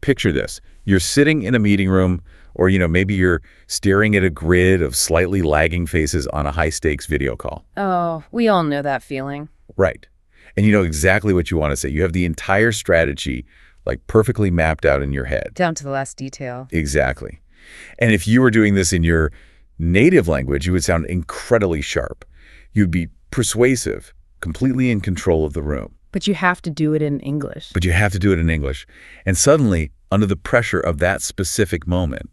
Picture this. You're sitting in a meeting room, or maybe you're staring at a grid of slightly lagging faces on a high-stakes video call. Oh, we all know that feeling. Right. And you know exactly what you want to say. You have the entire strategy perfectly mapped out in your head. Down to the last detail. Exactly. And if you were doing this in your native language, you would sound incredibly sharp. You'd be persuasive, completely in control of the room. But you have to do it in English. And suddenly, under the pressure of that specific moment,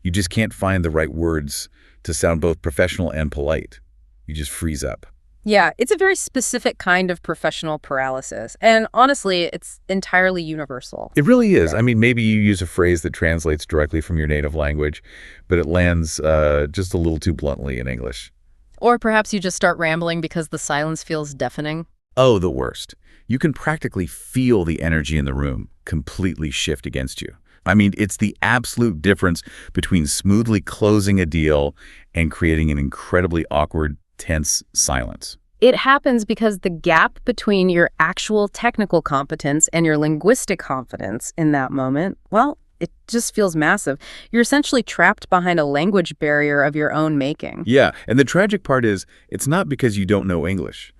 you just can't find the right words to sound both professional and polite. You just freeze up. Yeah, it's a very specific kind of professional paralysis. And honestly, it's entirely universal. It really is. I mean, maybe you use a phrase that translates directly from your native language, but it lands just a little too bluntly in English. Or perhaps you just start rambling because the silence feels deafening. Oh, the worst. You can practically feel the energy in the room completely shift against you. I mean, it's the absolute difference between smoothly closing a deal and creating an incredibly awkward, tense silence. It happens because the gap between your actual technical competence and your linguistic confidence in that moment, well, it just feels massive. You're essentially trapped behind a language barrier of your own making. Yeah, and the tragic part is, it's not because you don't know English.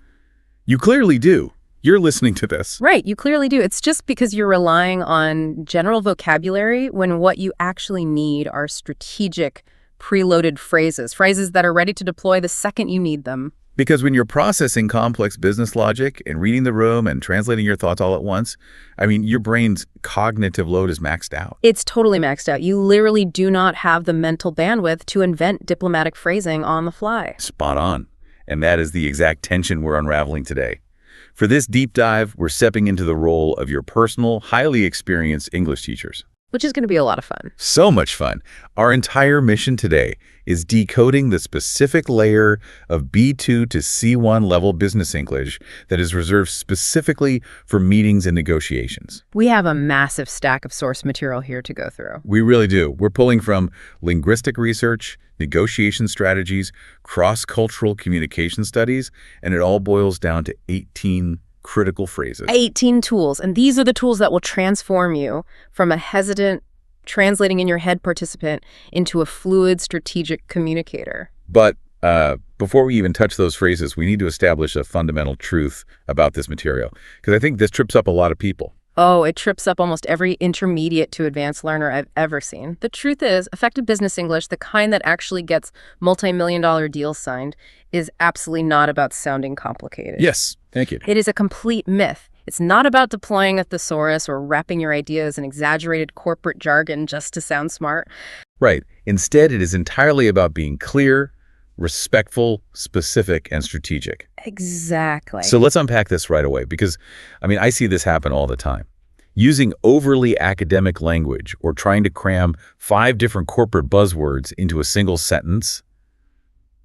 You clearly do. You're listening to this. Right, you clearly do. It's just because you're relying on general vocabulary when what you actually need are strategic, preloaded phrases that are ready to deploy the second you need them. Because when you're processing complex business logic and reading the room and translating your thoughts all at once, I mean, your brain's cognitive load is maxed out. It's totally maxed out. You literally do not have the mental bandwidth to invent diplomatic phrasing on the fly. Spot on. And that is the exact tension we're unraveling today. For this deep dive, we're stepping into the role of your personal, highly experienced English teachers. Which is going to be a lot of fun. So much fun. Our entire mission today is decoding the specific layer of B2 to C1 level business English that is reserved specifically for meetings and negotiations. We have a massive stack of source material here to go through. We really do. We're pulling from linguistic research, negotiation strategies, cross-cultural communication studies, and it all boils down to 18 critical phrases. 18 tools. And these are the tools that will transform you from a hesitant, translating in your head participant into a fluid, strategic communicator. But before we even touch those phrases, we need to establish a fundamental truth about this material, because I think this trips up a lot of people. Oh, it trips up almost every intermediate to advanced learner I've ever seen. The truth is, effective business English, the kind that actually gets multi-million-dollar deals signed, is absolutely not about sounding complicated. Yes, thank you. It is a complete myth. It's not about deploying a thesaurus or wrapping your ideas in exaggerated corporate jargon just to sound smart. Right. Instead, it is entirely about being clear, respectful, specific, and strategic. Exactly. So let's unpack this right away, because, I mean, I see this happen all the time. Using overly academic language or trying to cram 5 different corporate buzzwords into a single sentence,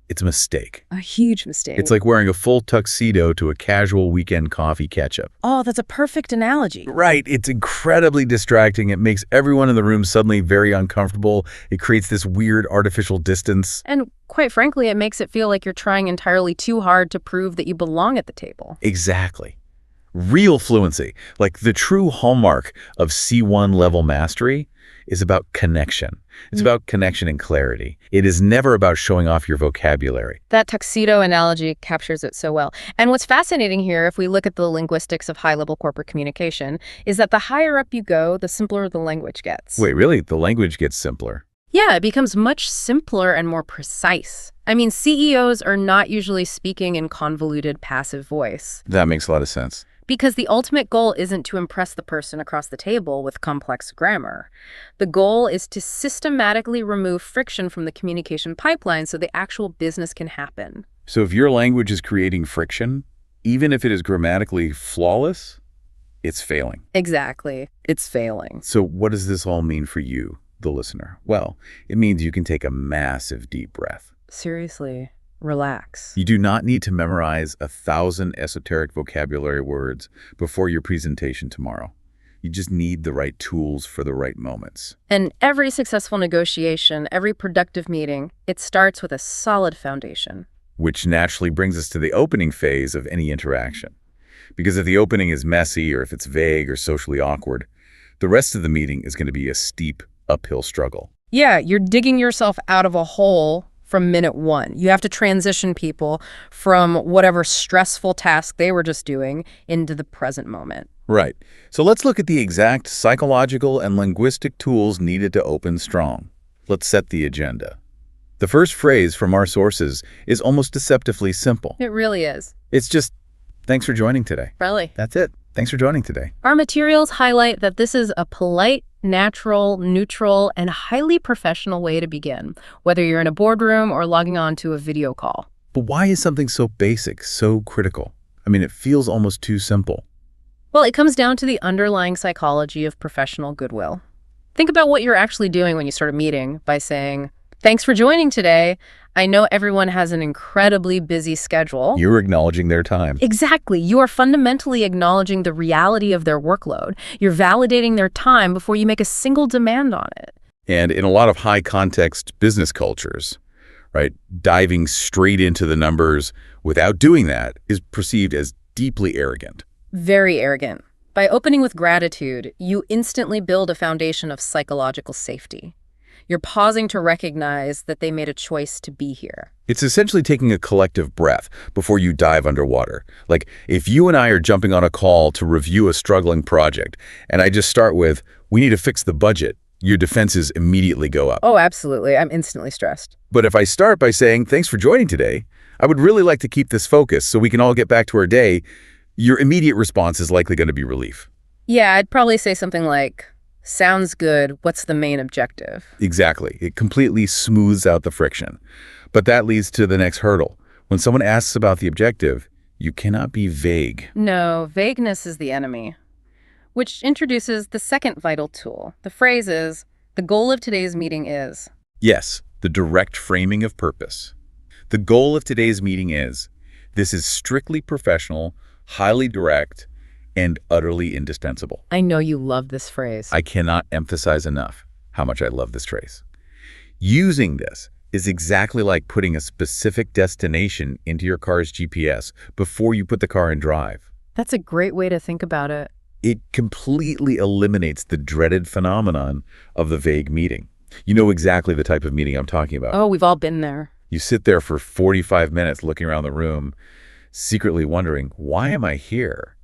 it's a mistake. A huge mistake. It's like wearing a full tuxedo to a casual weekend coffee catch-up. Oh, that's a perfect analogy. Right. It's incredibly distracting. It makes everyone in the room suddenly very uncomfortable. It creates this weird artificial distance. And quite frankly, it makes it feel like you're trying entirely too hard to prove that you belong at the table. Exactly. Real fluency, like the true hallmark of C1 level mastery, is about connection. It's about connection and clarity. It is never about showing off your vocabulary. That tuxedo analogy captures it so well. And what's fascinating here, if we look at the linguistics of high-level corporate communication, is that the higher up you go, the simpler the language gets. Wait, really? The language gets simpler? Yeah, it becomes much simpler and more precise. I mean, CEOs are not usually speaking in convoluted passive voice. That makes a lot of sense. Because the ultimate goal isn't to impress the person across the table with complex grammar. The goal is to systematically remove friction from the communication pipeline so the actual business can happen. So if your language is creating friction, even if it is grammatically flawless, it's failing. Exactly. It's failing. So what does this all mean for you, the listener? Well, it means you can take a massive deep breath. Seriously. Relax. You do not need to memorize 1,000 esoteric vocabulary words before your presentation tomorrow. You just need the right tools for the right moments. And every successful negotiation, every productive meeting, it starts with a solid foundation. Which naturally brings us to the opening phase of any interaction. Because if the opening is messy or if it's vague or socially awkward, The rest of the meeting is going to be a steep uphill struggle. Yeah, you're digging yourself out of a hole from minute one. You have to transition people from whatever stressful task they were just doing into the present moment. Right. So let's look at the exact psychological and linguistic tools needed to open strong. Let's set the agenda. The first phrase from our sources is almost deceptively simple. It really is. It's just, thanks for joining today. Really. That's it. Thanks for joining today. Our materials highlight that this is a polite, natural, neutral, and highly professional way to begin, whether you're in a boardroom or logging on to a video call. But why is something so basic so critical? I mean, it feels almost too simple. Well, it comes down to the underlying psychology of professional goodwill. Think about what you're actually doing when you start a meeting by saying, thanks for joining today. I know everyone has an incredibly busy schedule. You're acknowledging their time. Exactly. You are fundamentally acknowledging the reality of their workload. You're validating their time before you make a single demand on it. And in a lot of high-context business cultures, right, diving straight into the numbers without doing that is perceived as deeply arrogant. Very arrogant. By opening with gratitude, you instantly build a foundation of psychological safety. You're pausing to recognize that they made a choice to be here. It's essentially taking a collective breath before you dive underwater. Like, if you and I are jumping on a call to review a struggling project, and I just start with, we need to fix the budget, your defenses immediately go up. Oh, absolutely. I'm instantly stressed. But if I start by saying, thanks for joining today, I would really like to keep this focused so we can all get back to our day, your immediate response is likely going to be relief. Yeah, I'd probably say something like, sounds good, what's the main objective? Exactly. It completely smooths out the friction. But that leads to the next hurdle. When someone asks about the objective, you cannot be vague. No, vagueness is the enemy. Which introduces the second vital tool. The phrase is, the goal of today's meeting is. Yes, the direct framing of purpose. The goal of today's meeting is, this is strictly professional, highly direct, and utterly indispensable. I know you love this phrase. I cannot emphasize enough how much I love this phrase. Using this is exactly like putting a specific destination into your car's GPS before you put the car in drive. That's a great way to think about it. It completely eliminates the dreaded phenomenon of the vague meeting. You know exactly the type of meeting I'm talking about. Oh, we've all been there. You sit there for 45 minutes looking around the room, secretly wondering, why am I here?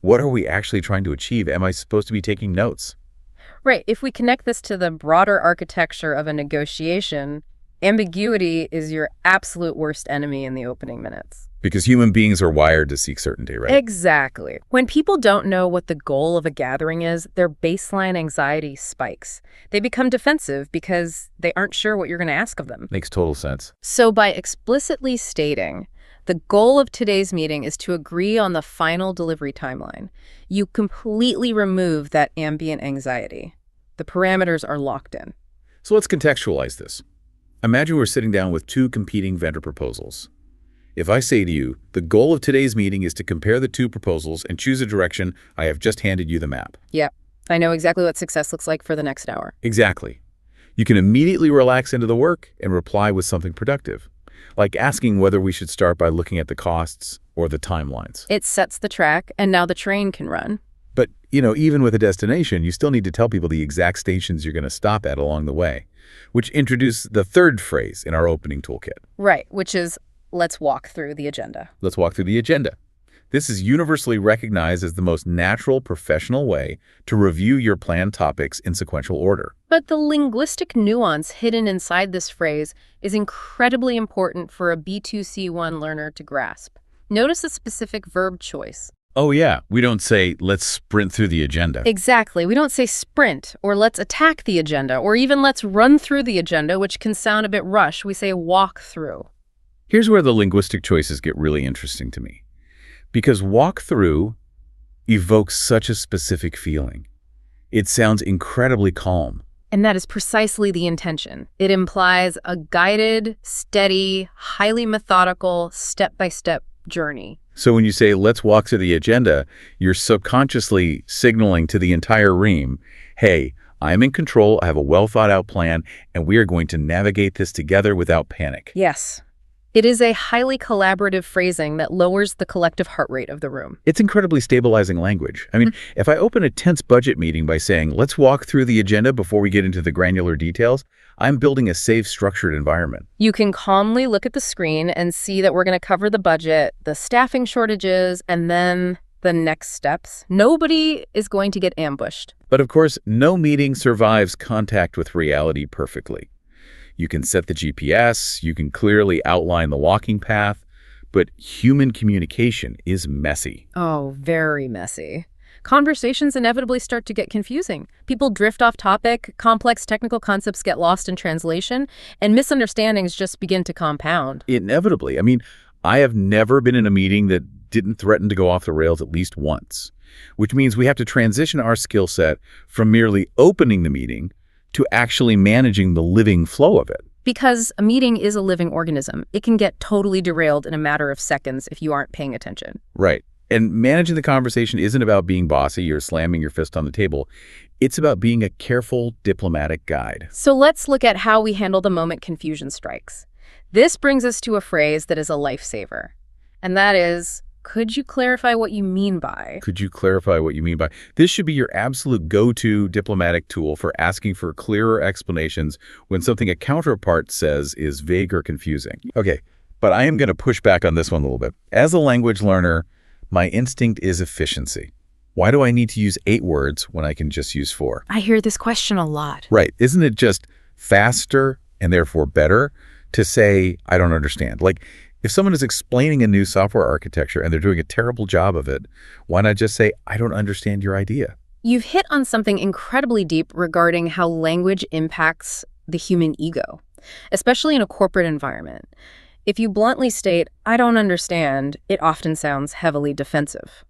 What are we actually trying to achieve? Am I supposed to be taking notes? Right. If we connect this to the broader architecture of a negotiation, ambiguity is your absolute worst enemy in the opening minutes. Because human beings are wired to seek certainty, right? Exactly. When people don't know what the goal of a gathering is, their baseline anxiety spikes. They become defensive because they aren't sure what you're going to ask of them. Makes total sense. So by explicitly stating, the goal of today's meeting is to agree on the final delivery timeline, you completely remove that ambient anxiety. The parameters are locked in. So let's contextualize this. Imagine we're sitting down with two competing vendor proposals. If I say to you, the goal of today's meeting is to compare the two proposals and choose a direction, I have just handed you the map. Yep. I know exactly what success looks like for the next hour. Exactly. You can immediately relax into the work and reply with something productive, like asking whether we should start by looking at the costs or the timelines. It sets the track, and now the train can run. But, even with a destination, you still need to tell people the exact stations you're going to stop at along the way, which introduces the third phrase in our opening toolkit. Right, which is, let's walk through the agenda. Let's walk through the agenda. This is universally recognized as the most natural professional way to review your planned topics in sequential order. But the linguistic nuance hidden inside this phrase is incredibly important for a B2-C1 learner to grasp. Notice the specific verb choice. Oh yeah, we don't say, let's sprint through the agenda. Exactly. We don't say sprint, or let's attack the agenda, or even let's run through the agenda, which can sound a bit rushed. We say walk through. Here's where the linguistic choices get really interesting to me. Because walk through evokes such a specific feeling. It sounds incredibly calm. And that is precisely the intention. It implies a guided, steady, highly methodical, step-by-step journey. So when you say, let's walk through the agenda, you're subconsciously signaling to the entire room, hey, I'm in control, I have a well-thought-out plan, and we are going to navigate this together without panic. Yes. It is a highly collaborative phrasing that lowers the collective heart rate of the room. It's incredibly stabilizing language. I mean, if I open a tense budget meeting by saying, let's walk through the agenda before we get into the granular details, I'm building a safe, structured environment. You can calmly look at the screen and see that we're going to cover the budget, the staffing shortages, and then the next steps. Nobody is going to get ambushed. But of course, no meeting survives contact with reality perfectly. You can set the GPS, you can clearly outline the walking path, but human communication is messy. Oh, very messy. Conversations inevitably start to get confusing. People drift off topic, complex technical concepts get lost in translation, and misunderstandings just begin to compound. Inevitably. I mean, I have never been in a meeting that didn't threaten to go off the rails at least once, which means we have to transition our skill set from merely opening the meeting to actually managing the living flow of it. Because a meeting is a living organism. It can get totally derailed in a matter of seconds if you aren't paying attention. Right. And managing the conversation isn't about being bossy or slamming your fist on the table. It's about being a careful, diplomatic guide. So let's look at how we handle the moment confusion strikes. This brings us to a phrase that is a lifesaver. And that is, could you clarify what you mean by? Could you clarify what you mean by? This should be your absolute go-to diplomatic tool for asking for clearer explanations when something a counterpart says is vague or confusing. Okay, but I am going to push back on this one a little bit. As a language learner, my instinct is efficiency. Why do I need to use 8 words when I can just use 4? I hear this question a lot. Right. Isn't it just faster and therefore better to say, I don't understand? Like, if someone is explaining a new software architecture and they're doing a terrible job of it, why not just say, I don't understand your idea? You've hit on something incredibly deep regarding how language impacts the human ego, especially in a corporate environment. If you bluntly state, I don't understand, it often sounds heavily defensive.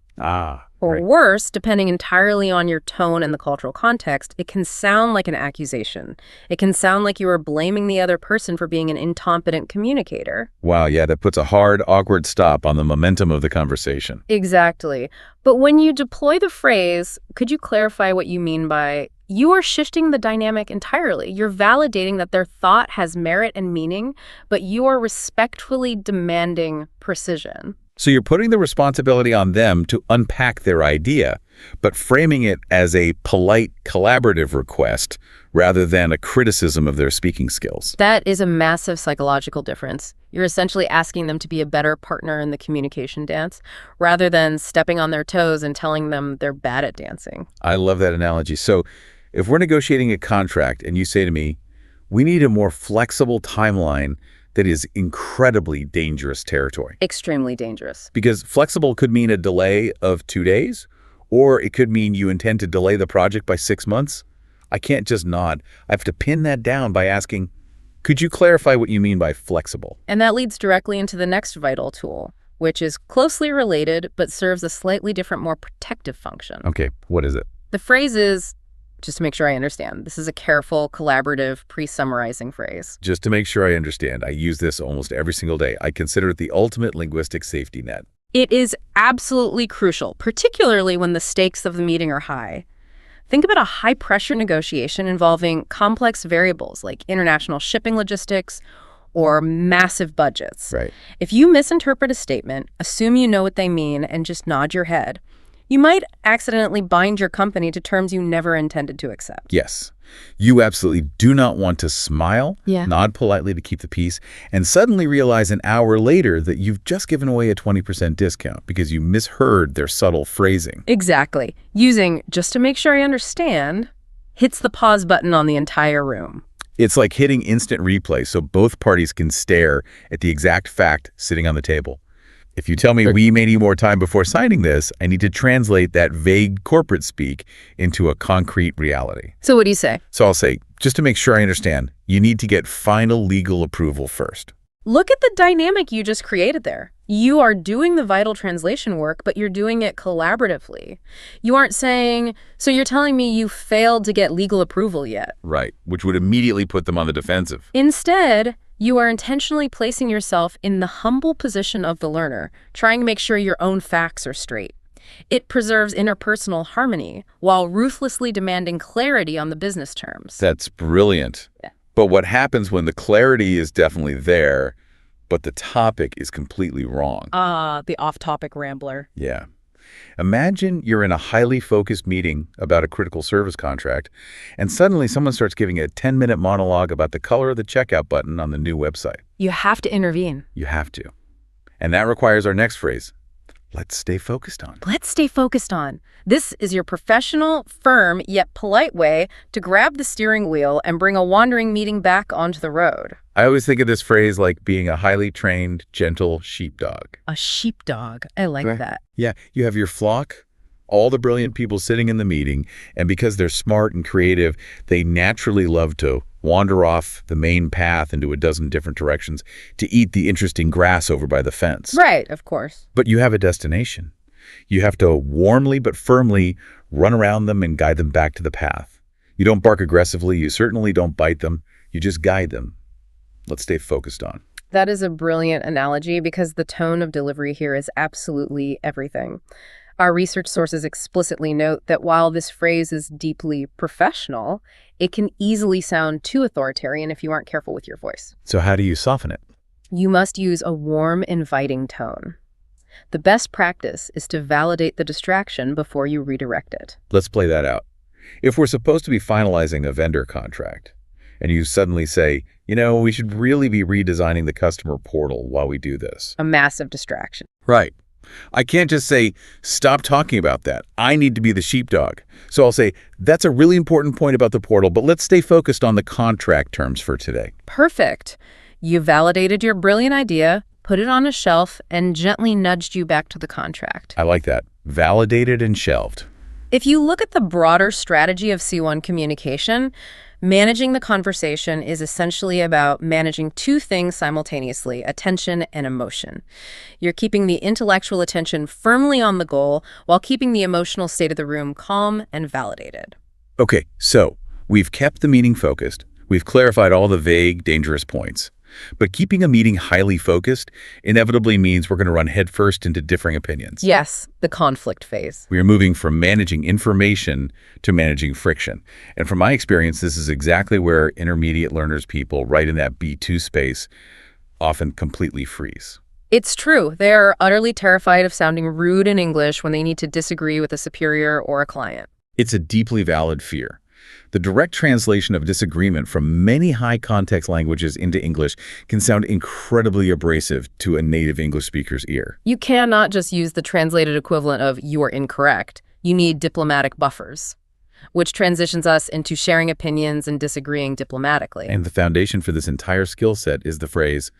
Or right. worse, depending entirely on your tone and the cultural context, it can sound like an accusation. It can sound like you are blaming the other person for being an incompetent communicator. Wow, yeah, that puts a hard, awkward stop on the momentum of the conversation. Exactly. But when you deploy the phrase, could you clarify what you mean by, you are shifting the dynamic entirely. You're validating that their thought has merit and meaning, but you are respectfully demanding precision. So you're putting the responsibility on them to unpack their idea, but framing it as a polite, collaborative request rather than a criticism of their speaking skills. That is a massive psychological difference. You're essentially asking them to be a better partner in the communication dance rather than stepping on their toes and telling them they're bad at dancing. I love that analogy. So if we're negotiating a contract and you say to me, we need a more flexible timeline, that is incredibly dangerous territory. Extremely dangerous. Because flexible could mean a delay of 2 days, or it could mean you intend to delay the project by 6 months. I can't just nod. I have to pin that down by asking, could you clarify what you mean by flexible? And that leads directly into the next vital tool, which is closely related but serves a slightly different, more protective function. Okay, what is it? The phrase is, just to make sure I understand, this is a careful, collaborative, pre-summarizing phrase. Just to make sure I understand, I use this almost every single day. I consider it the ultimate linguistic safety net. It is absolutely crucial, particularly when the stakes of the meeting are high. Think about a high-pressure negotiation involving complex variables like international shipping logistics or massive budgets. Right. If you misinterpret a statement, assume you know what they mean, and just nod your head, you might accidentally bind your company to terms you never intended to accept. Yes. You absolutely do not want to smile, nod politely to keep the peace, and suddenly realize an hour later that you've just given away a 20% discount because you misheard their subtle phrasing. Exactly. Using, just to make sure I understand, hits the pause button on the entire room. It's like hitting instant replay so both parties can stare at the exact fact sitting on the table. If you tell me we may need more time before signing this, I need to translate that vague corporate speak into a concrete reality. So what do you say? So I'll say, just to make sure I understand, you need to get final legal approval first. Look at the dynamic you just created there. You are doing the vital translation work, but you're doing it collaboratively. You aren't saying, so you're telling me you failed to get legal approval yet. Right, which would immediately put them on the defensive. Instead, you are intentionally placing yourself in the humble position of the learner, trying to make sure your own facts are straight. It preserves interpersonal harmony while ruthlessly demanding clarity on the business terms. That's brilliant. Yeah. But what happens when the clarity is definitely there, but the topic is completely wrong. The off-topic rambler. Yeah. Imagine you're in a highly focused meeting about a critical service contract, and suddenly someone starts giving a 10-minute monologue about the color of the checkout button on the new website. You have to intervene. You have to. And that requires our next phrase. Let's stay focused on. Let's stay focused on. This is your professional, firm, yet polite way to grab the steering wheel and bring a wandering meeting back onto the road. I always think of this phrase like being a highly trained, gentle sheepdog. A sheepdog. I like that. Yeah, you have your flock, all the brilliant people sitting in the meeting, and because they're smart and creative, they naturally love to wander off the main path into a dozen different directions to eat the interesting grass over by the fence. Right, of course. But you have a destination. You have to warmly but firmly run around them and guide them back to the path. You don't bark aggressively. You certainly don't bite them. You just guide them. Let's stay focused on. That is a brilliant analogy because the tone of delivery here is absolutely everything. Our research sources explicitly note that while this phrase is deeply professional, it can easily sound too authoritarian if you aren't careful with your voice. So how do you soften it? You must use a warm, inviting tone. The best practice is to validate the distraction before you redirect it. Let's play that out. If we're supposed to be finalizing a vendor contract, and you suddenly say, we should really be redesigning the customer portal while we do this. A massive distraction. Right. I can't just say, stop talking about that. I need to be the sheepdog. So I'll say, that's a really important point about the portal, but let's stay focused on the contract terms for today. Perfect. You validated your brilliant idea, put it on a shelf, and gently nudged you back to the contract. I like that. Validated and shelved. If you look at the broader strategy of C1 communication, managing the conversation is essentially about managing two things simultaneously, attention and emotion. You're keeping the intellectual attention firmly on the goal while keeping the emotional state of the room calm and validated. Okay, so we've kept the meeting focused. We've clarified all the vague, dangerous points. But keeping a meeting highly focused inevitably means we're going to run headfirst into differing opinions. Yes, the conflict phase. We are moving from managing information to managing friction. And from my experience, this is exactly where intermediate learners, people right in that B2 space, often completely freeze. It's true. They're utterly terrified of sounding rude in English when they need to disagree with a superior or a client. It's a deeply valid fear. The direct translation of disagreement from many high-context languages into English can sound incredibly abrasive to a native English speaker's ear. You cannot just use the translated equivalent of "you are incorrect." You need diplomatic buffers, which transitions us into sharing opinions and disagreeing diplomatically. And the foundation for this entire skill set is the phrase,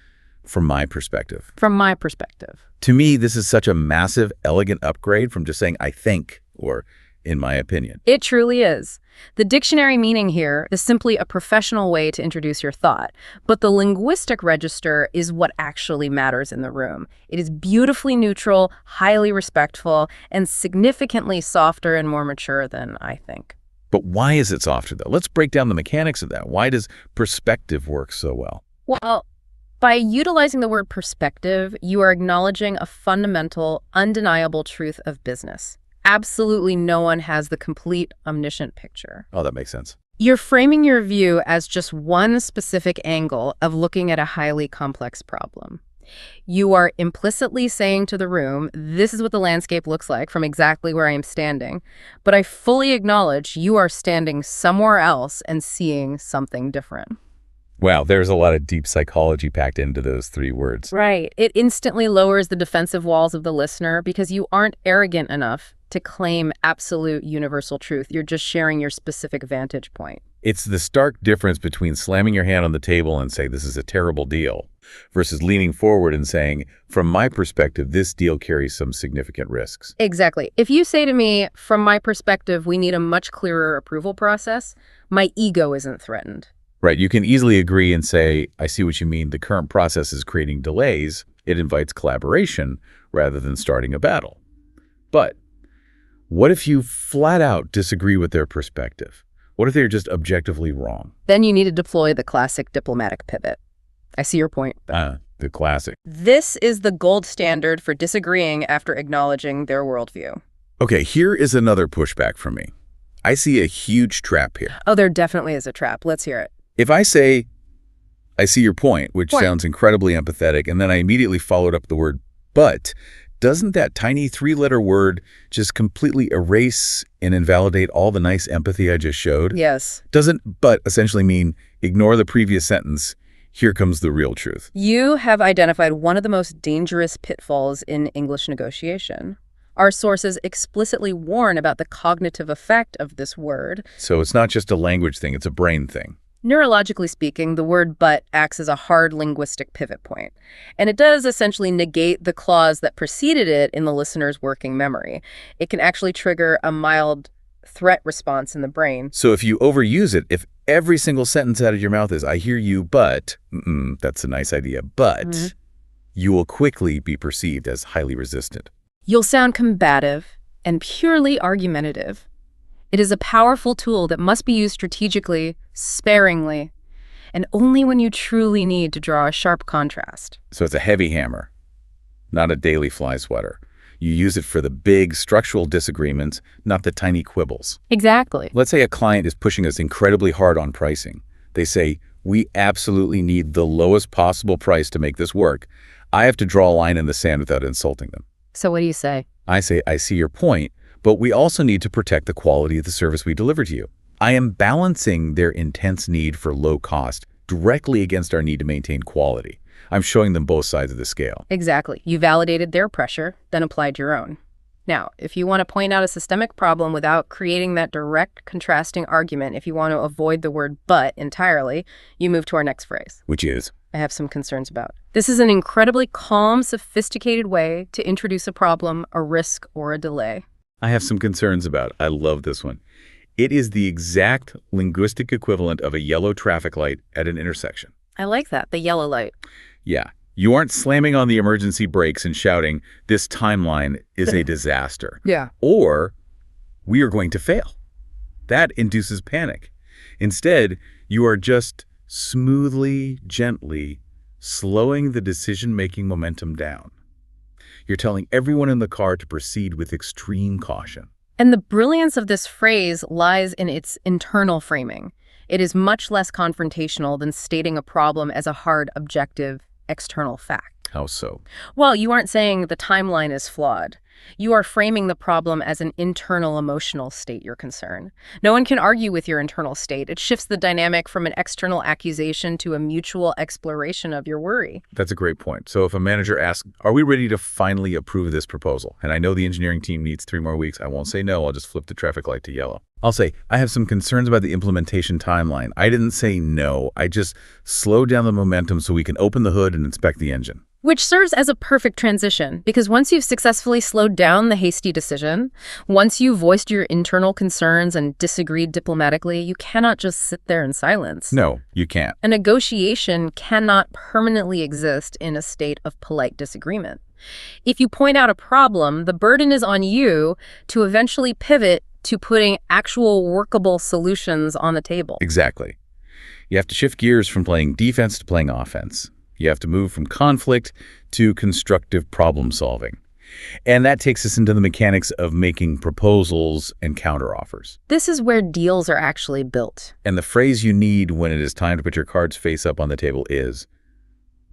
"from my perspective." From my perspective. To me, this is such a massive, elegant upgrade from just saying, "I think," or "in my opinion." It truly is. The dictionary meaning here is simply a professional way to introduce your thought, but the linguistic register is what actually matters in the room. It is beautifully neutral, highly respectful, and significantly softer and more mature than I think. But why is it softer, though? Let's break down the mechanics of that. Why does perspective work so well? Well, by utilizing the word perspective, you are acknowledging a fundamental, undeniable truth of business. Absolutely no one has the complete, omniscient picture. Oh, that makes sense. You're framing your view as just one specific angle of looking at a highly complex problem. You are implicitly saying to the room, this is what the landscape looks like from exactly where I am standing, but I fully acknowledge you are standing somewhere else and seeing something different. Wow, there's a lot of deep psychology packed into those three words. Right. It instantly lowers the defensive walls of the listener because you aren't arrogant enough to claim absolute universal truth. You're just sharing your specific vantage point. It's the stark difference between slamming your hand on the table and say, this is a terrible deal, versus leaning forward and saying, from my perspective, this deal carries some significant risks. Exactly. If you say to me, from my perspective, we need a much clearer approval process, my ego isn't threatened. Right. You can easily agree and say, I see what you mean. The current process is creating delays. It invites collaboration rather than starting a battle. But what if you flat out disagree with their perspective? What if they're just objectively wrong? Then you need to deploy the classic diplomatic pivot. I see your point. The classic. This is the gold standard for disagreeing after acknowledging their worldview. Okay, here is another pushback from me. I see a huge trap here. Oh, there definitely is a trap. Let's hear it. If I say, I see your point, which sounds incredibly empathetic, and then I immediately followed up the word but. Doesn't that tiny three-letter word just completely erase and invalidate all the nice empathy I just showed? Yes. Doesn't but essentially mean ignore the previous sentence, here comes the real truth? You have identified one of the most dangerous pitfalls in English negotiation. Our sources explicitly warn about the cognitive effect of this word. So it's not just a language thing, it's a brain thing. Neurologically speaking, the word but acts as a hard linguistic pivot point, and it does essentially negate the clause that preceded it in the listener's working memory. It can actually trigger a mild threat response in the brain. So if you overuse it, if every single sentence out of your mouth is, I hear you, but, that's a nice idea, but, you will quickly be perceived as highly resistant. You'll sound combative and purely argumentative. It is a powerful tool that must be used strategically, sparingly, and only when you truly need to draw a sharp contrast. So it's a heavy hammer, not a daily fly swatter. You use it for the big structural disagreements, not the tiny quibbles. Exactly. Let's say a client is pushing us incredibly hard on pricing. They say, we absolutely need the lowest possible price to make this work. I have to draw a line in the sand without insulting them. So what do you say? I say, I see your point, but we also need to protect the quality of the service we deliver to you. I am balancing their intense need for low cost directly against our need to maintain quality. I'm showing them both sides of the scale. Exactly. You validated their pressure, then applied your own. Now, if you want to point out a systemic problem without creating that direct contrasting argument, if you want to avoid the word but entirely, you move to our next phrase. Which is? I have some concerns about. This is an incredibly calm, sophisticated way to introduce a problem, a risk, or a delay. I have some concerns about. I love this one. It is the exact linguistic equivalent of a yellow traffic light at an intersection. I like that, the yellow light. Yeah. You aren't slamming on the emergency brakes and shouting, this timeline is a disaster. Yeah. Or, we are going to fail. That induces panic. Instead, you are just smoothly, gently slowing the decision-making momentum down. You're telling everyone in the car to proceed with extreme caution. And the brilliance of this phrase lies in its internal framing. It is much less confrontational than stating a problem as a hard, objective, external fact. How so? Well, you aren't saying the timeline is flawed. You are framing the problem as an internal emotional state you're concerned. No one can argue with your internal state. It shifts the dynamic from an external accusation to a mutual exploration of your worry. That's a great point. So if a manager asks, are we ready to finally approve this proposal? And I know the engineering team needs 3 more weeks. I won't say no. I'll just flip the traffic light to yellow. I'll say, I have some concerns about the implementation timeline. I didn't say no. I just slowed down the momentum so we can open the hood and inspect the engine. Which serves as a perfect transition, because once you've successfully slowed down the hasty decision, once you've voiced your internal concerns and disagreed diplomatically, you cannot just sit there in silence. No, you can't. A negotiation cannot permanently exist in a state of polite disagreement. If you point out a problem, the burden is on you to eventually pivot to putting actual workable solutions on the table. Exactly. You have to shift gears from playing defense to playing offense. You have to move from conflict to constructive problem solving. And that takes us into the mechanics of making proposals and counteroffers. This is where deals are actually built. And the phrase you need when it is time to put your cards face up on the table is,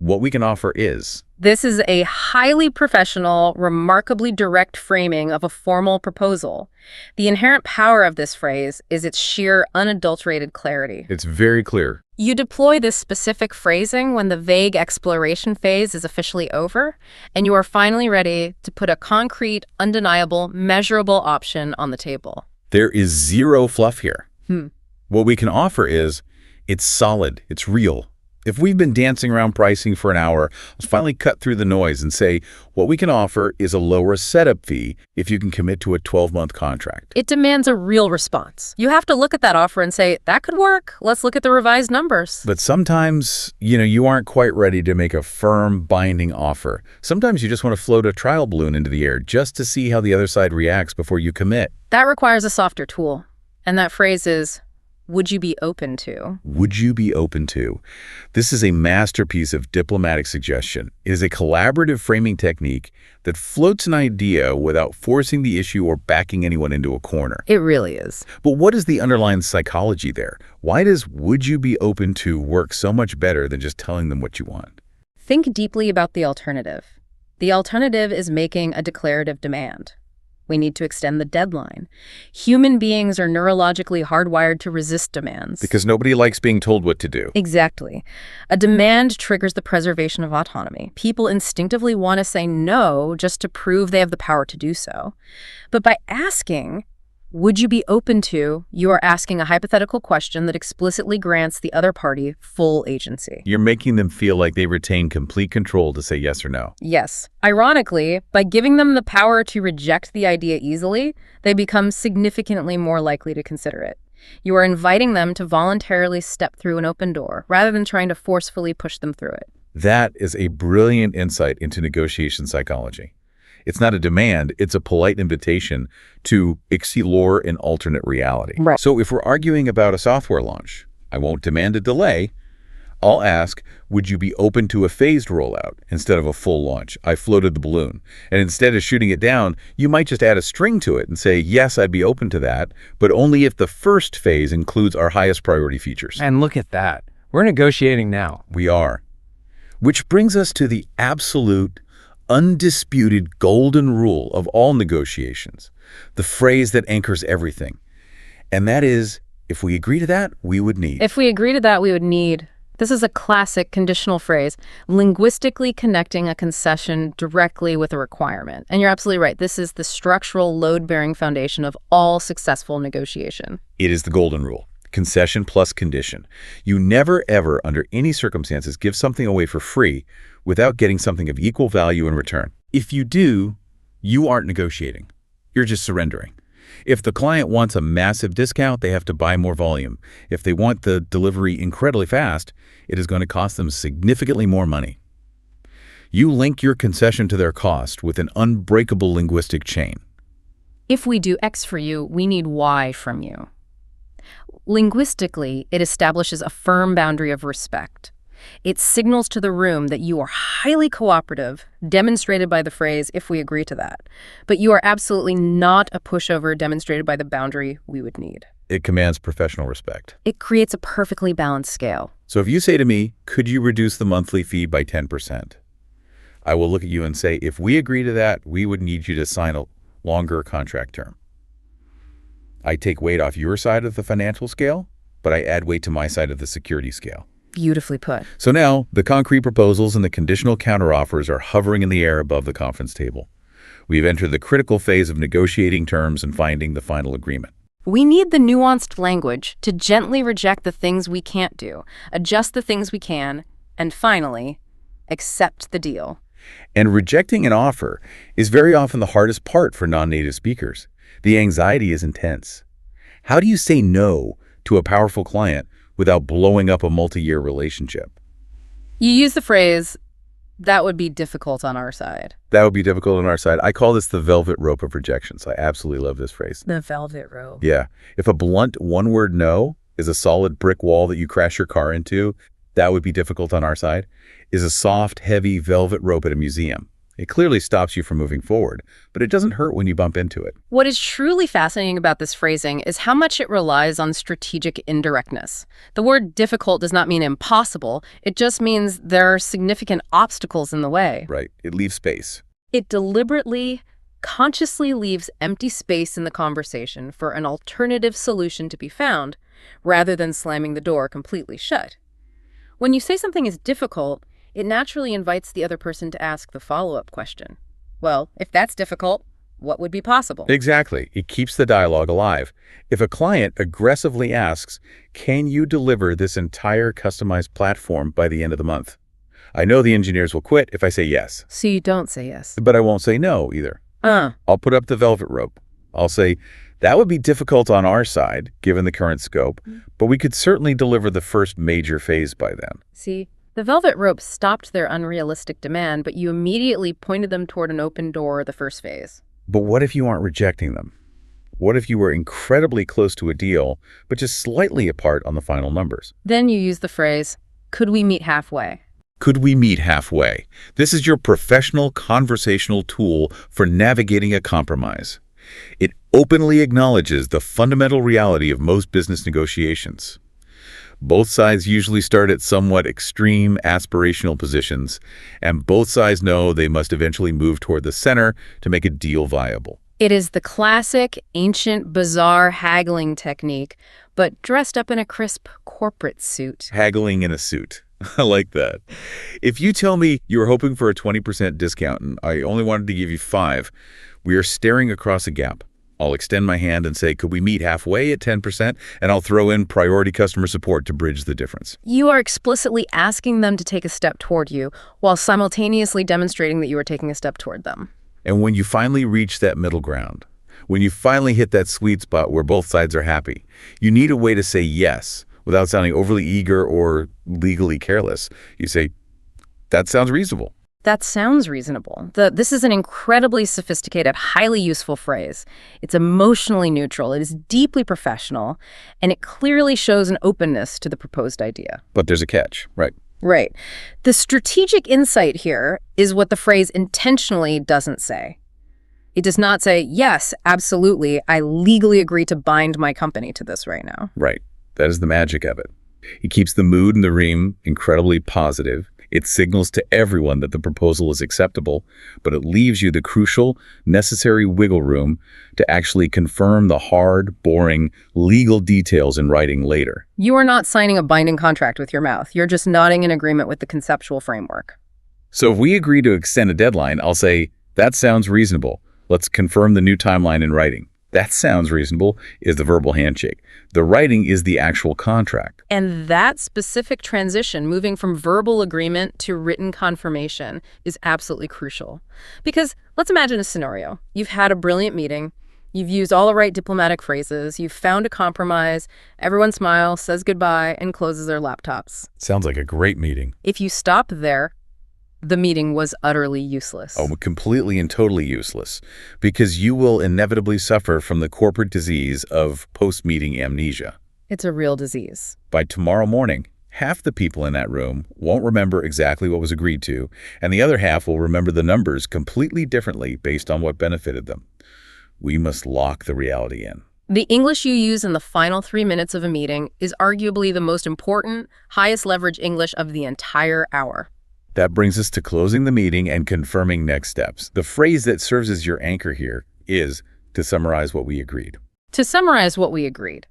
what we can offer is. This is a highly professional, remarkably direct framing of a formal proposal. The inherent power of this phrase is its sheer, unadulterated clarity. It's very clear. You deploy this specific phrasing when the vague exploration phase is officially over, and you are finally ready to put a concrete, undeniable, measurable option on the table. There is zero fluff here. What we can offer is, it's solid, it's real. If we've been dancing around pricing for an hour, let's finally cut through the noise and say, what we can offer is a lower setup fee if you can commit to a 12-month contract. It demands a real response. You have to look at that offer and say, that could work. Let's look at the revised numbers. But sometimes, you aren't quite ready to make a firm, binding offer. Sometimes you just want to float a trial balloon into the air just to see how the other side reacts before you commit. That requires a softer tool. And that phrase is, Would you be open to? Would you be open to? This is a masterpiece of diplomatic suggestion. It is a collaborative framing technique that floats an idea without forcing the issue or backing anyone into a corner. It really is. But what is the underlying psychology there? Why does would you be open to work so much better than just telling them what you want? Think deeply about the alternative. The alternative is making a declarative demand. We need to extend the deadline. Human beings are neurologically hardwired to resist demands. Because nobody likes being told what to do. Exactly. A demand triggers the preservation of autonomy. People instinctively want to say no just to prove they have the power to do so. But by asking, would you be open to, you are asking a hypothetical question that explicitly grants the other party full agency. You're making them feel like they retain complete control to say yes or no. Yes. Ironically, by giving them the power to reject the idea easily, they become significantly more likely to consider it. You are inviting them to voluntarily step through an open door, rather than trying to forcefully push them through it. That is a brilliant insight into negotiation psychology. It's not a demand, it's a polite invitation to explore an alternate reality. Right. So if we're arguing about a software launch, I won't demand a delay. I'll ask, would you be open to a phased rollout instead of a full launch? I floated the balloon. And instead of shooting it down, you might just add a string to it and say, yes, I'd be open to that, but only if the first phase includes our highest priority features. And look at that. We're negotiating now. We are. Which brings us to the absolute, undisputed golden rule of all negotiations, the phrase that anchors everything. And that is, if we agree to that, we would need. If we agree to that, we would need. This is a classic conditional phrase, linguistically connecting a concession directly with a requirement. And you're absolutely right. This is the structural load-bearing foundation of all successful negotiation. It is the golden rule. Concession plus condition. You never, ever, under any circumstances, give something away for free without getting something of equal value in return. If you do, you aren't negotiating. You're just surrendering. If the client wants a massive discount, they have to buy more volume. If they want the delivery incredibly fast, it is going to cost them significantly more money. You link your concession to their cost with an unbreakable linguistic chain. If we do X for you, we need Y from you. Linguistically, it establishes a firm boundary of respect. It signals to the room that you are highly cooperative, demonstrated by the phrase, if we agree to that. But you are absolutely not a pushover, demonstrated by the boundary we would need. It commands professional respect. It creates a perfectly balanced scale. So if you say to me, could you reduce the monthly fee by 10%? I will look at you and say, if we agree to that, we would need you to sign a longer contract term. I take weight off your side of the financial scale, but I add weight to my side of the security scale. Beautifully put. So now, the concrete proposals and the conditional counteroffers are hovering in the air above the conference table. We've entered the critical phase of negotiating terms and finding the final agreement. We need the nuanced language to gently reject the things we can't do, adjust the things we can, and finally, accept the deal. And rejecting an offer is very often the hardest part for non-native speakers. The anxiety is intense. How do you say no to a powerful client without blowing up a multi-year relationship? You use the phrase, that would be difficult on our side. That would be difficult on our side. I call this the velvet rope of rejections. I absolutely love this phrase. The velvet rope. Yeah. If a blunt one-word no is a solid brick wall that you crash your car into, that would be difficult on our side, is a soft, heavy velvet rope at a museum. It clearly stops you from moving forward, but it doesn't hurt when you bump into it. What is truly fascinating about this phrasing is how much it relies on strategic indirectness. The word difficult does not mean impossible. It just means there are significant obstacles in the way. Right. It leaves space. It deliberately, consciously leaves empty space in the conversation for an alternative solution to be found, rather than slamming the door completely shut. When you say something is difficult, it naturally invites the other person to ask the follow-up question. Well, if that's difficult, what would be possible? Exactly. It keeps the dialogue alive. If a client aggressively asks, can you deliver this entire customized platform by the end of the month? I know the engineers will quit if I say yes. So you don't say yes. But I won't say no either. I'll put up the velvet rope. I'll say, that would be difficult on our side, given the current scope, but we could certainly deliver the first major phase by then. See, the velvet rope stopped their unrealistic demand, but you immediately pointed them toward an open door, the first phase. But what if you aren't rejecting them? What if you were incredibly close to a deal, but just slightly apart on the final numbers? Then you use the phrase, could we meet halfway? Could we meet halfway? This is your professional conversational tool for navigating a compromise. It openly acknowledges the fundamental reality of most business negotiations. Both sides usually start at somewhat extreme aspirational positions, and both sides know they must eventually move toward the center to make a deal viable. It is the classic, ancient, bizarre haggling technique, but dressed up in a crisp corporate suit. Haggling in a suit. I like that. If you tell me you were hoping for a 20% discount and I only wanted to give you 5, we are staring across a gap. I'll extend my hand and say, could we meet halfway at 10%? And I'll throw in priority customer support to bridge the difference. You are explicitly asking them to take a step toward you while simultaneously demonstrating that you are taking a step toward them. And when you finally reach that middle ground, when you finally hit that sweet spot where both sides are happy, you need a way to say yes without sounding overly eager or legally careless. You say, that sounds reasonable. That sounds reasonable. This is an incredibly sophisticated, highly useful phrase. It's emotionally neutral, it is deeply professional, and it clearly shows an openness to the proposed idea. But there's a catch, right? Right. The strategic insight here is what the phrase intentionally doesn't say. It does not say, yes, absolutely, I legally agree to bind my company to this right now. Right. That is the magic of it. It keeps the mood in the room incredibly positive. It signals to everyone that the proposal is acceptable, but it leaves you the crucial, necessary wiggle room to actually confirm the hard, boring, legal details in writing later. You are not signing a binding contract with your mouth. You're just nodding in agreement with the conceptual framework. So if we agree to extend a deadline, I'll say, that sounds reasonable. Let's confirm the new timeline in writing. That sounds reasonable is the verbal handshake. The writing is the actual contract. And that specific transition, moving from verbal agreement to written confirmation, is absolutely crucial. Because let's imagine a scenario. You've had a brilliant meeting. You've used all the right diplomatic phrases. You've found a compromise. Everyone smiles, says goodbye, and closes their laptops. Sounds like a great meeting. If you stop there, the meeting was utterly useless. Oh, completely and totally useless, because you will inevitably suffer from the corporate disease of post-meeting amnesia. It's a real disease. By tomorrow morning, half the people in that room won't remember exactly what was agreed to, and the other half will remember the numbers completely differently based on what benefited them. We must lock the reality in. The English you use in the final 3 minutes of a meeting is arguably the most important, highest leverage English of the entire hour. That brings us to closing the meeting and confirming next steps. The phrase that serves as your anchor here is to summarize what we agreed. To summarize what we agreed.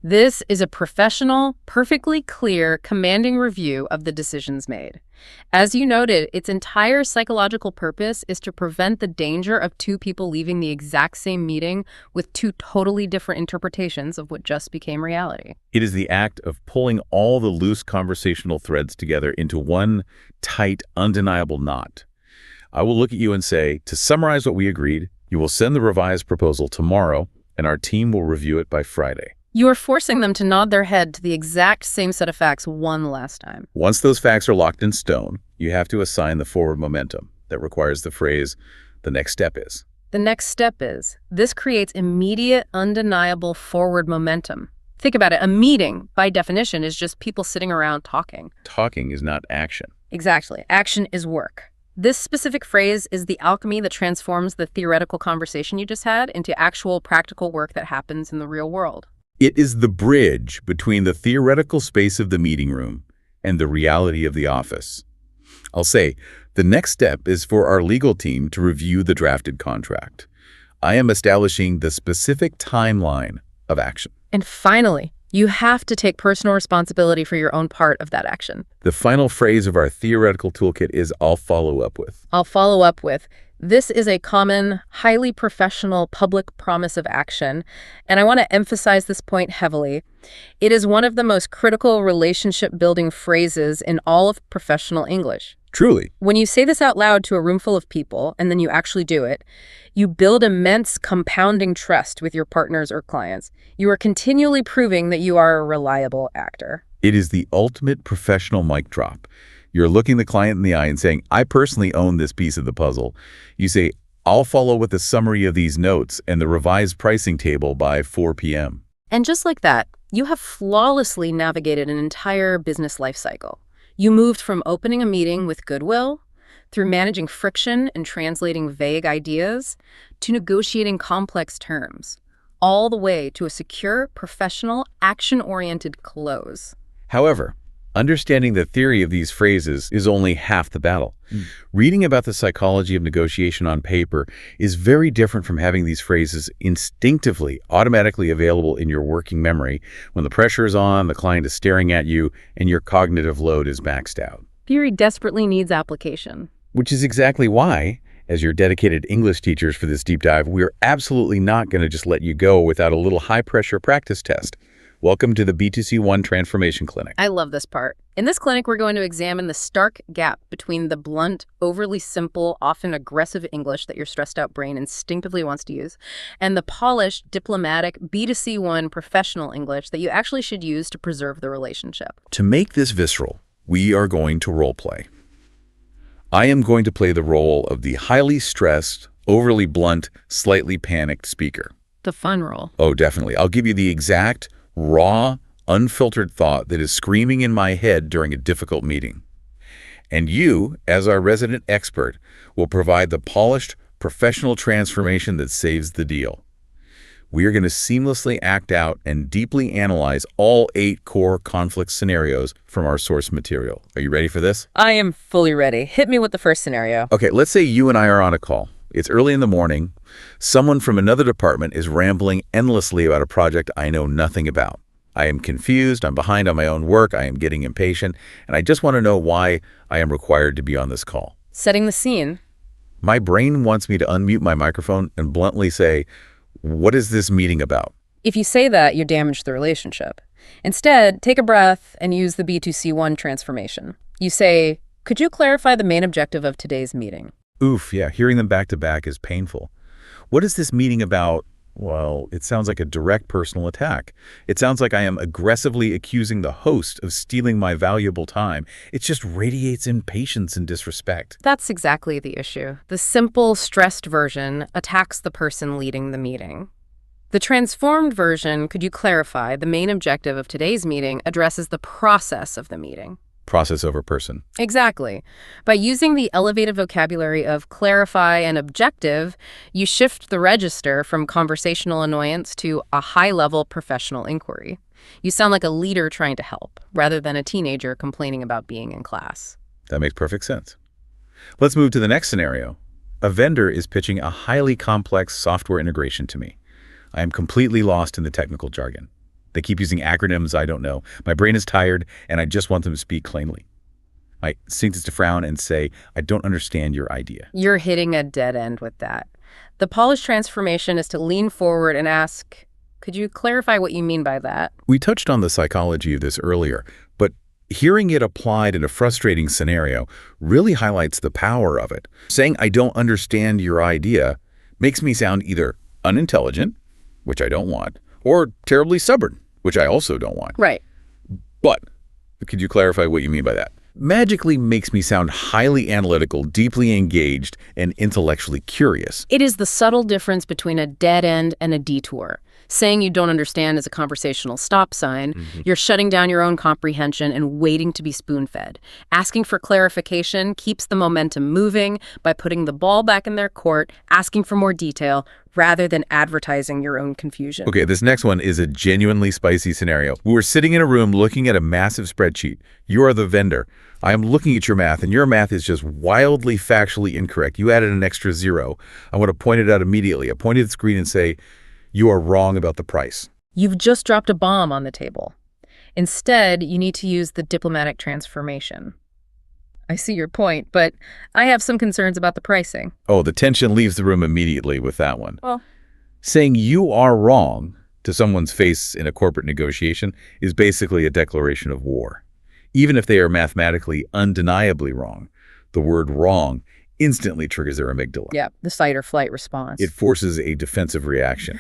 This is a professional, perfectly clear, commanding review of the decisions made. As you noted, its entire psychological purpose is to prevent the danger of two people leaving the exact same meeting with two totally different interpretations of what just became reality. It is the act of pulling all the loose conversational threads together into one tight, undeniable knot. I will look at you and say, to summarize what we agreed, you will send the revised proposal tomorrow, and our team will review it by Friday. You are forcing them to nod their head to the exact same set of facts one last time. Once those facts are locked in stone, you have to assign the forward momentum. That requires the phrase, the next step is. The next step is, this creates immediate, undeniable forward momentum. Think about it. A meeting, by definition, is just people sitting around talking. Talking is not action. Exactly. Action is work. This specific phrase is the alchemy that transforms the theoretical conversation you just had into actual practical work that happens in the real world. It is the bridge between the theoretical space of the meeting room and the reality of the office. I'll say, the next step is for our legal team to review the drafted contract. I am establishing the specific timeline of action. And finally, you have to take personal responsibility for your own part of that action. The final phrase of our theoretical toolkit is, I'll follow up with. I'll follow up with. This is a common, highly professional public promise of action, and I want to emphasize this point heavily. It is one of the most critical relationship-building phrases in all of professional English. Truly. When you say this out loud to a room full of people, and then you actually do it, you build immense compounding trust with your partners or clients. You are continually proving that you are a reliable actor. It is the ultimate professional mic drop. You're looking the client in the eye and saying, I personally own this piece of the puzzle. You say, I'll follow with a summary of these notes and the revised pricing table by 4 p.m. And just like that, you have flawlessly navigated an entire business life cycle. You moved from opening a meeting with goodwill, through managing friction and translating vague ideas, to negotiating complex terms, all the way to a secure, professional, action-oriented close. However, understanding the theory of these phrases is only half the battle. Reading about the psychology of negotiation on paper is very different from having these phrases instinctively, automatically available in your working memory when the pressure is on, the client is staring at you, and your cognitive load is maxed out. Theory desperately needs application. Which is exactly why, as your dedicated English teachers for this deep dive, we're absolutely not going to just let you go without a little high-pressure practice test. Welcome to the B2-C1 Transformation Clinic. I love this part. In this clinic, we're going to examine the stark gap between the blunt, overly simple, often aggressive English that your stressed-out brain instinctively wants to use, and the polished, diplomatic, B2-C1 professional English that you actually should use to preserve the relationship. To make this visceral, we are going to role play. I am going to play the role of the highly stressed, overly blunt, slightly panicked speaker. The fun role. Oh, definitely. I'll give you the exact, raw, unfiltered thought that is screaming in my head during a difficult meeting. And you, as our resident expert, will provide the polished, professional transformation that saves the deal. We are going to seamlessly act out and deeply analyze all 8 core conflict scenarios from our source material. Are you ready for this? I am fully ready. Hit me with the first scenario. Okay, let's say you and I are on a call. It's early in the morning. Someone from another department is rambling endlessly about a project I know nothing about. I am confused, I'm behind on my own work, I am getting impatient, and I just want to know why I am required to be on this call. Setting the scene. My brain wants me to unmute my microphone and bluntly say, "What is this meeting about?" If you say that, you damage the relationship. Instead, take a breath and use the B2-C1 transformation. You say, "Could you clarify the main objective of today's meeting?" Oof, yeah, hearing them back to back is painful. What is this meeting about? Well, it sounds like a direct personal attack. It sounds like I am aggressively accusing the host of stealing my valuable time. It just radiates impatience and disrespect. That's exactly the issue. The simple, stressed version attacks the person leading the meeting. The transformed version, "Could you clarify, the main objective of today's meeting," addresses the process of the meeting. Process over person. Exactly. By using the elevated vocabulary of clarify and objective, you shift the register from conversational annoyance to a high-level professional inquiry. You sound like a leader trying to help, rather than a teenager complaining about being in class. That makes perfect sense. Let's move to the next scenario. A vendor is pitching a highly complex software integration to me. I am completely lost in the technical jargon. They keep using acronyms I don't know. My brain is tired, and I just want them to speak plainly. My instinct is to frown and say, "I don't understand your idea." You're hitting a dead end with that. The polished transformation is to lean forward and ask, "Could you clarify what you mean by that?" We touched on the psychology of this earlier, but hearing it applied in a frustrating scenario really highlights the power of it. Saying, "I don't understand your idea," makes me sound either unintelligent, which I don't want, or terribly stubborn, which I also don't want. Right. But could you clarify what you mean by that? Magically makes me sound highly analytical, deeply engaged, and intellectually curious. It is the subtle difference between a dead end and a detour. Saying you don't understand is a conversational stop sign. You're shutting down your own comprehension and waiting to be spoon-fed. Asking for clarification keeps the momentum moving by putting the ball back in their court, asking for more detail, rather than advertising your own confusion. Okay, this next one is a genuinely spicy scenario. We're sitting in a room looking at a massive spreadsheet. You are the vendor. I am looking at your math, and your math is just wildly factually incorrect. You added an extra 0. I want to point it out immediately. I point at the screen and say, "You are wrong about the price." You've just dropped a bomb on the table. Instead, you need to use the diplomatic transformation. "I see your point, but I have some concerns about the pricing." Oh, the tension leaves the room immediately with that one. Well, Saying "you are wrong" to someone's face in a corporate negotiation is basically a declaration of war. Even if they are mathematically undeniably wrong, the word "wrong" instantly triggers their amygdala. yeah, the fight or flight response. It forces a defensive reaction.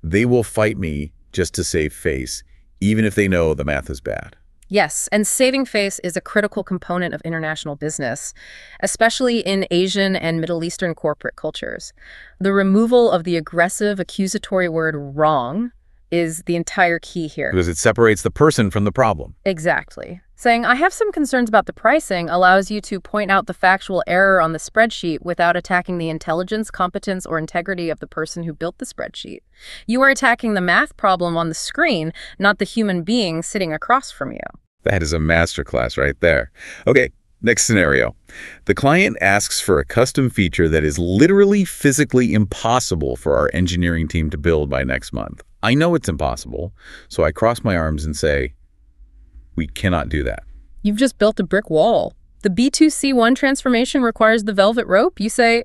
They will fight me just to save face, even if they know the math is bad. Yes, and saving face is a critical component of international business, especially in Asian and Middle Eastern corporate cultures. The removal of the aggressive, accusatory word wrong is the entire key here. Because it separates the person from the problem. Exactly. Saying, I have some concerns about the pricing allows you to point out the factual error on the spreadsheet without attacking the intelligence, competence, or integrity of the person who built the spreadsheet. You are attacking the math problem on the screen, not the human being sitting across from you. That is a masterclass right there. Okay, next scenario. The client asks for a custom feature that is literally physically impossible for our engineering team to build by next month. I know it's impossible, so I cross my arms and say, we cannot do that. You've just built a brick wall. The B2-C1 transformation requires the velvet rope. You say,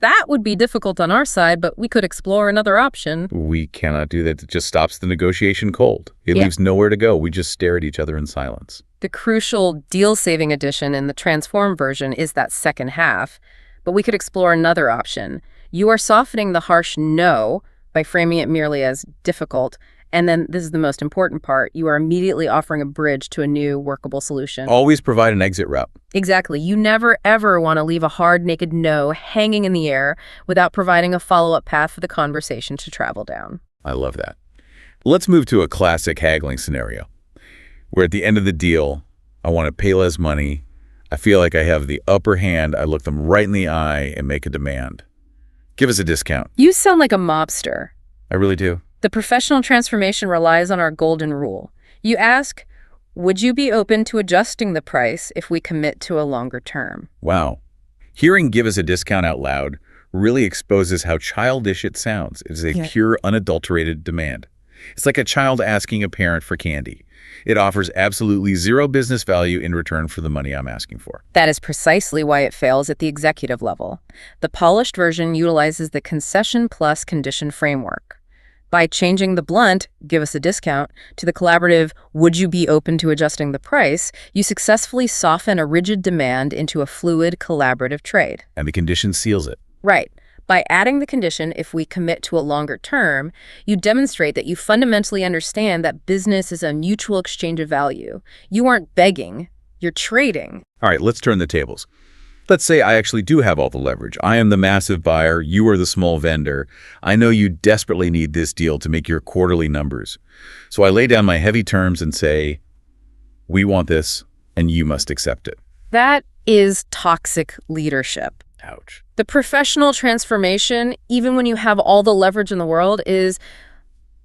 that would be difficult on our side, but we could explore another option. We cannot do that. It just stops the negotiation cold. It leaves nowhere to go. We just stare at each other in silence. The crucial deal-saving addition in the transform version is that second half, but we could explore another option. You are softening the harsh no by framing it merely as difficult. And then this is the most important part. You are immediately offering a bridge to a new workable solution. Always provide an exit route. Exactly. You never, ever want to leave a hard, naked no hanging in the air without providing a follow-up path for the conversation to travel down. I love that. Let's move to a classic haggling scenario, where at the end of the deal, I want to pay less money. I feel like I have the upper hand. I look them right in the eye and make a demand. Give us a discount. You sound like a mobster. I really do. The professional transformation relies on our golden rule. You ask, would you be open to adjusting the price if we commit to a longer term? Wow. Hearing "give us a discount" out loud really exposes how childish it sounds. It is a pure, unadulterated demand. It's like a child asking a parent for candy. It offers absolutely zero business value in return for the money I'm asking for. That is precisely why it fails at the executive level. The polished version utilizes the concession plus condition framework. By changing the blunt, give us a discount, to the collaborative, would you be open to adjusting the price, you successfully soften a rigid demand into a fluid, collaborative trade. And the condition seals it. Right. By adding the condition, if we commit to a longer term, you demonstrate that you fundamentally understand that business is a mutual exchange of value. You aren't begging, you're trading. All right, let's turn the tables. Let's say I actually do have all the leverage. I am the massive buyer. You are the small vendor. I know you desperately need this deal to make your quarterly numbers. So I lay down my heavy terms and say, we want this, and you must accept it. That is toxic leadership. Ouch. The professional transformation, even when you have all the leverage in the world, is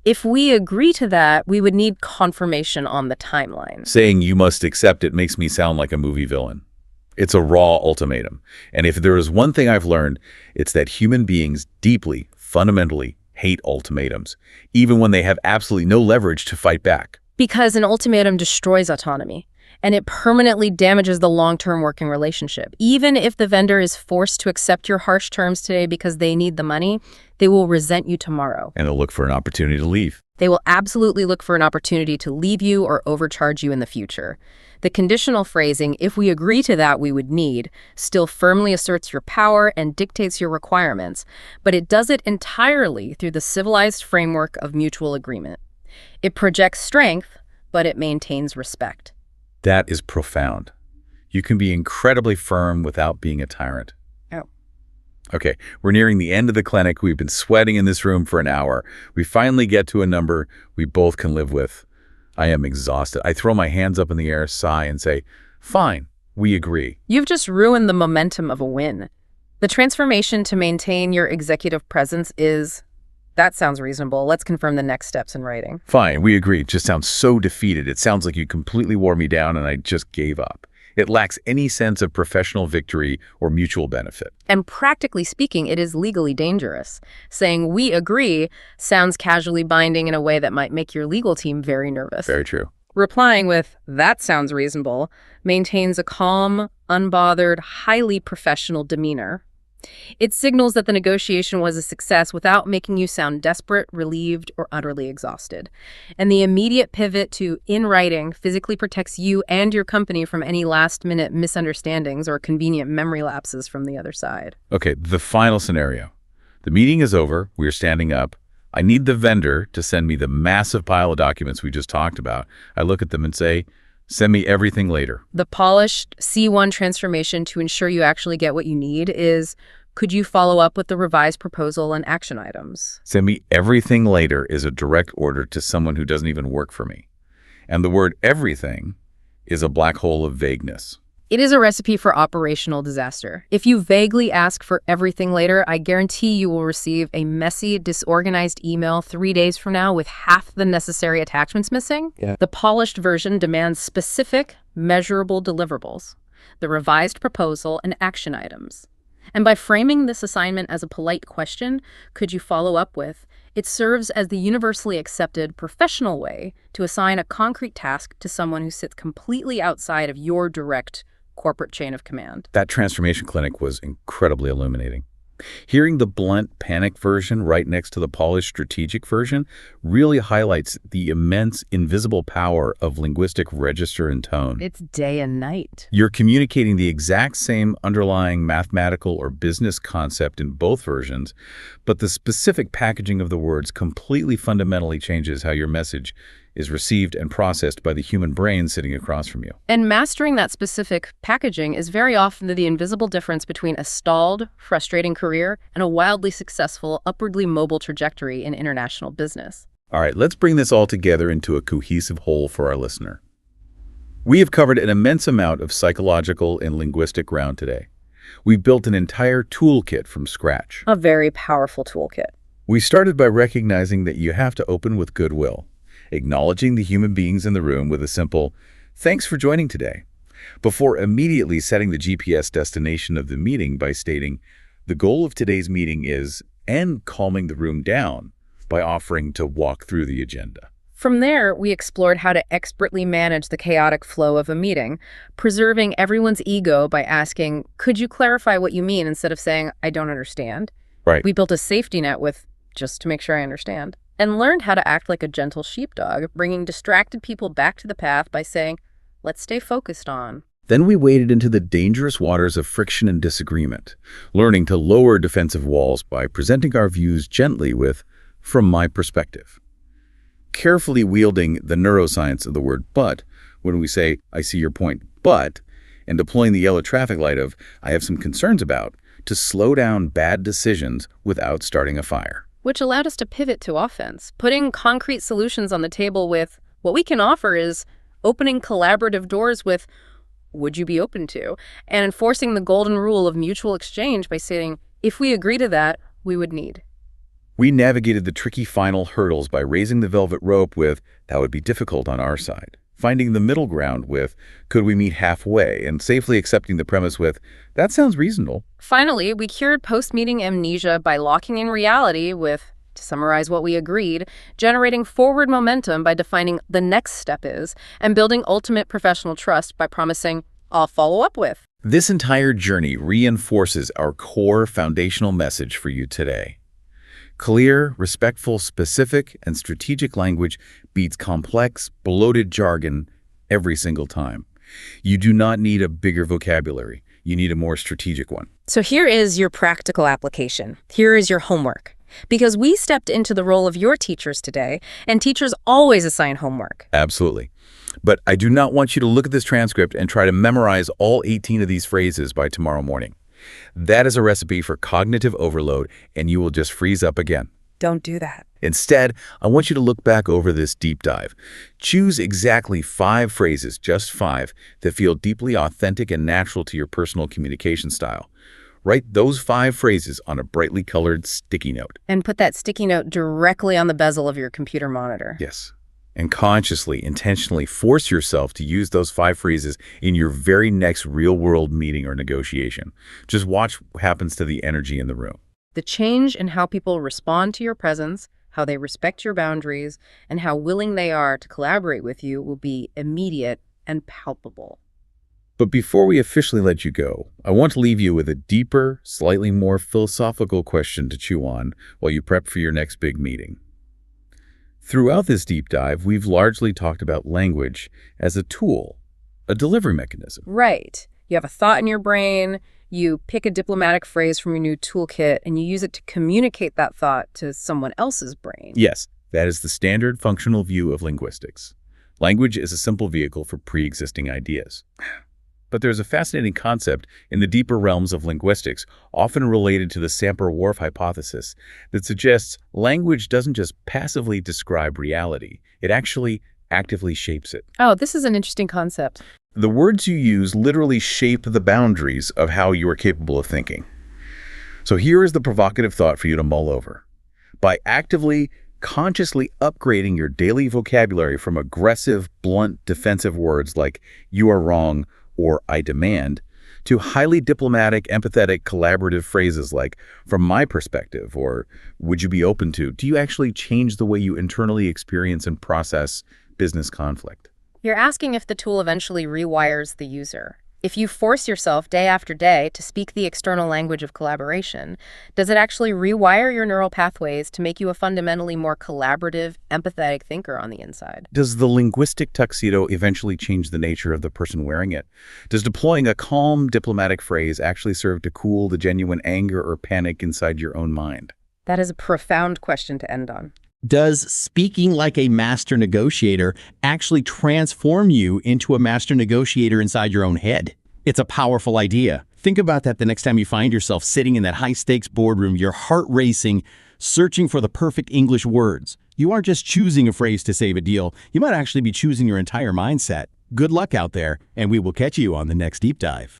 if we agree to that, we would need confirmation on the timeline. Saying you must accept it makes me sound like a movie villain. It's a raw ultimatum. And if there is one thing I've learned, it's that human beings deeply, fundamentally hate ultimatums, even when they have absolutely no leverage to fight back. Because an ultimatum destroys autonomy, and it permanently damages the long-term working relationship. Even if the vendor is forced to accept your harsh terms today because they need the money, they will resent you tomorrow. And they'll look for an opportunity to leave. They will absolutely look for an opportunity to leave you or overcharge you in the future. The conditional phrasing, if we agree to that we would need, still firmly asserts your power and dictates your requirements, but it does it entirely through the civilized framework of mutual agreement. It projects strength, but it maintains respect. That is profound. You can be incredibly firm without being a tyrant. Oh. Okay, we're nearing the end of the clinic. We've been sweating in this room for an hour. We finally get to a number we both can live with. I am exhausted. I throw my hands up in the air, sigh, and say, fine, we agree. You've just ruined the momentum of a win. The transformation to maintain your executive presence is, that sounds reasonable. Let's confirm the next steps in writing. Fine, we agree. It just sounds so defeated. It sounds like you completely wore me down and I just gave up. It lacks any sense of professional victory or mutual benefit. And practically speaking, it is legally dangerous. Saying we agree sounds casually binding in a way that might make your legal team very nervous. Very true. Replying with, that sounds reasonable, maintains a calm, unbothered, highly professional demeanor. It signals that the negotiation was a success without making you sound desperate, relieved, or utterly exhausted. And the immediate pivot to in writing physically protects you and your company from any last-minute misunderstandings or convenient memory lapses from the other side. Okay, the final scenario. The meeting is over. We're standing up. I need the vendor to send me the massive pile of documents we just talked about. I look at them and say, Send me everything later. The polished C1 transformation to ensure you actually get what you need is, could you follow up with the revised proposal and action items? Send me everything later is a direct order to someone who doesn't even work for me. And the word everything is a black hole of vagueness. It is a recipe for operational disaster. If you vaguely ask for everything later, I guarantee you will receive a messy, disorganized email 3 days from now with half the necessary attachments missing. Yeah. The polished version demands specific, measurable deliverables, the revised proposal, and action items. And by framing this assignment as a polite question, could you follow up with, it serves as the universally accepted professional way to assign a concrete task to someone who sits completely outside of your direct corporate chain of command. That transformation clinic was incredibly illuminating. Hearing the blunt panic version right next to the polished strategic version really highlights the immense invisible power of linguistic register and tone. It's day and night. You're communicating the exact same underlying mathematical or business concept in both versions, but the specific packaging of the words completely fundamentally changes how your message is received and processed by the human brain sitting across from you. And mastering that specific packaging is very often the invisible difference between a stalled, frustrating career and a wildly successful, upwardly mobile trajectory in international business. All right, let's bring this all together into a cohesive whole for our listener. We have covered an immense amount of psychological and linguistic ground today. We've built an entire toolkit from scratch. A very powerful toolkit. We started by recognizing that you have to open with goodwill, acknowledging the human beings in the room with a simple, "Thanks for joining today," before immediately setting the GPS destination of the meeting by stating, "The goal of today's meeting is," and calming the room down by offering to walk through the agenda. From there, we explored how to expertly manage the chaotic flow of a meeting, preserving everyone's ego by asking, "Could you clarify what you mean?" instead of saying, "I don't understand." Right. We built a safety net with, "Just to make sure I understand," and learned how to act like a gentle sheepdog, bringing distracted people back to the path by saying, "Let's stay focused on." Then we waded into the dangerous waters of friction and disagreement, learning to lower defensive walls by presenting our views gently with, "From my perspective." Carefully wielding the neuroscience of the word "but" when we say, "I see your point, but," and deploying the yellow traffic light of, "I have some concerns about," to slow down bad decisions without starting a fire. Which allowed us to pivot to offense, putting concrete solutions on the table with, what we can offer is opening collaborative doors with, "Would you be open to?" and enforcing the golden rule of mutual exchange by saying, "If we agree to that, we would need." We navigated the tricky final hurdles by raising the velvet rope with, "That would be difficult on our side," finding the middle ground with, "Could we meet halfway?" and safely accepting the premise with, "That sounds reasonable." Finally, we cured post-meeting amnesia by locking in reality with, to summarize what we agreed, generating forward momentum by defining the next step is, and building ultimate professional trust by promising, "I'll follow up with." This entire journey reinforces our core foundational message for you today. Clear, respectful, specific, and strategic language beats complex, bloated jargon every single time. You do not need a bigger vocabulary. You need a more strategic one. So here is your practical application. Here is your homework. Because we stepped into the role of your teachers today, and teachers always assign homework. Absolutely. But I do not want you to look at this transcript and try to memorize all 18 of these phrases by tomorrow morning. That is a recipe for cognitive overload, and you will just freeze up again. Don't do that. Instead, I want you to look back over this deep dive. Choose exactly 5 phrases, just 5, that feel deeply authentic and natural to your personal communication style. Write those 5 phrases on a brightly colored sticky note. And put that sticky note directly on the bezel of your computer monitor. Yes. And consciously, intentionally force yourself to use those 5 phrases in your very next real-world meeting or negotiation. Just watch what happens to the energy in the room. The change in how people respond to your presence, how they respect your boundaries, and how willing they are to collaborate with you will be immediate and palpable. But before we officially let you go, I want to leave you with a deeper, slightly more philosophical question to chew on while you prep for your next big meeting. Throughout this deep dive, we've largely talked about language as a tool, a delivery mechanism. Right. You have a thought in your brain, you pick a diplomatic phrase from your new toolkit, and you use it to communicate that thought to someone else's brain. Yes, that is the standard functional view of linguistics. Language is a simple vehicle for pre-existing ideas. But there's a fascinating concept in the deeper realms of linguistics, often related to the Samper-Whorf hypothesis, that suggests language doesn't just passively describe reality, it actually actively shapes it. Oh, this is an interesting concept. The words you use literally shape the boundaries of how you are capable of thinking. So here is the provocative thought for you to mull over. By actively, consciously upgrading your daily vocabulary from aggressive, blunt, defensive words like "you are wrong" or "I demand," to highly diplomatic, empathetic, collaborative phrases like "from my perspective" or "would you be open to," do you actually change the way you internally experience and process business conflict? You're asking if the tool eventually rewires the user. If you force yourself day after day to speak the external language of collaboration, does it actually rewire your neural pathways to make you a fundamentally more collaborative, empathetic thinker on the inside? Does the linguistic tuxedo eventually change the nature of the person wearing it? Does deploying a calm, diplomatic phrase actually serve to cool the genuine anger or panic inside your own mind? That is a profound question to end on. Does speaking like a master negotiator actually transform you into a master negotiator inside your own head? It's a powerful idea. Think about that the next time you find yourself sitting in that high-stakes boardroom, your heart racing, searching for the perfect English words. You aren't just choosing a phrase to save a deal. You might actually be choosing your entire mindset. Good luck out there, and we will catch you on the next Deep Dive.